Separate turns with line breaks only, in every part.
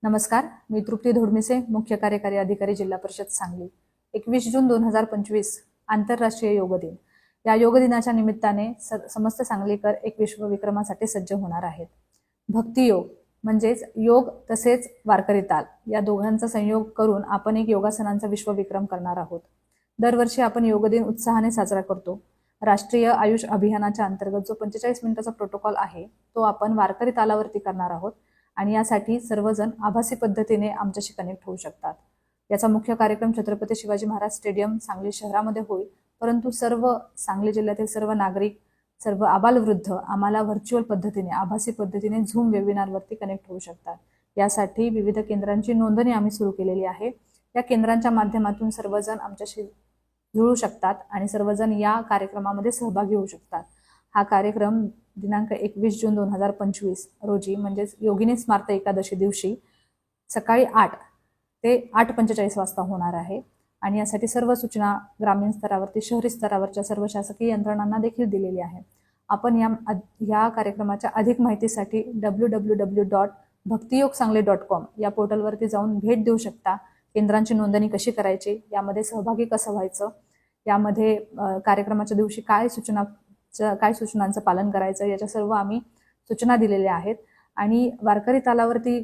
नमस्कार, मी तृप्ती धोडमिसे, मुख्य कार्यकारी अधिकारी, जिल्हा परिषद सांगली। 21 जून 2025 आंतरराष्ट्रीय योग दिन। या योग दिनाच्या निमित्ताने समस्त सांगलीकर एक विश्वविक्रमासाठी सज्ज होणार आहेत। भक्तियोग म्हणजेच योग तसेच वारकरी ताल या दोघांचा संयोग करून आपण एक योगासनांचा विश्वविक्रम करणार आहोत। दरवर्षी आपण योग दिन उत्साहाने साजरा करतो। राष्ट्रीय आयुष अभियानाच्या अंतर्गत जो 45 मिनिटाचा प्रोटोकॉल आहे तो आपण वारकरी तालावरती करणार आहोत आणि यासाठी सर्वजण आभासी पद्धतीने आमच्याशी कनेक्ट होऊ शकतात। याचा मुख्य कार्यक्रम छत्रपती शिवाजी महाराज स्टेडियम सांगली शहरामध्ये होईल, परंतु सर्व सांगली जिल्ह्यातील सर्व नागरिक, सर्व आबालवृद्ध आम्हाला व्हर्च्युअल पद्धतीने आभासी पद्धतीने झूम वेबिनारवरती कनेक्ट होऊ शकतात। यासाठी विविध केंद्रांची नोंदणी आम्ही सुरू केलेली आहे। या केंद्रांच्या माध्यमातून सर्वजण आमच्याशी जुळू शकतात आणि सर्वजण या कार्यक्रमामध्ये सहभागी होऊ शकतात। हा कार्यक्रम दिनांक 21 जून 2025 रोजी म्हणजेच योगिनी स्मार्त एकादशी दिवशी सकाळी 8 ते 8:45 वाजता होणार आहे आणि यासाठी सर्व सूचना ग्रामीण स्तरावरती, शहरी स्तरावरच्या सर्व शासकीय यंत्रणांना देखील दिलेली आहे। आपण या कार्यक्रमाच्या अधिक माहितीसाठी www.bhaktiyogsangle.com या पोर्टलवरती जाऊन भेट देऊ शकता। केंद्रांची नोंदणी कशी करायची, यामध्ये सहभागी कसं व्हायचं, यामध्ये कार्यक्रमाच्या दिवशी काय सूचनांचं पालन करायचं, याच्या सर्व आम्ही सूचना दिलेल्या आहेत। आणि वारकरी तालावरती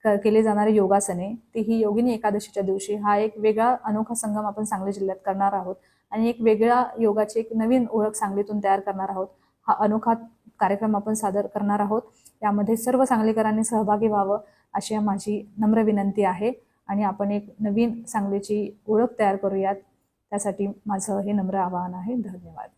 केले जाणारे योगासने, तीही योगिनी एकादशीच्या दिवशी हा एक वेगळा अनोखा संगम आपण सांगली जिल्ह्यात करणार आहोत आणि एक वेगळा योगाची एक नवीन ओळख सांगलीतून तयार करणार आहोत। हा अनोखा कार्यक्रम आपण सादर करणार आहोत। यामध्ये सर्व सांगलीकरांनी सहभागी व्हावं अशी माझी नम्र विनंती आहे आणि आपण एक नवीन सांगलीची ओळख तयार करूयात, त्यासाठी माझं हे नम्र आवाहन आहे। धन्यवाद।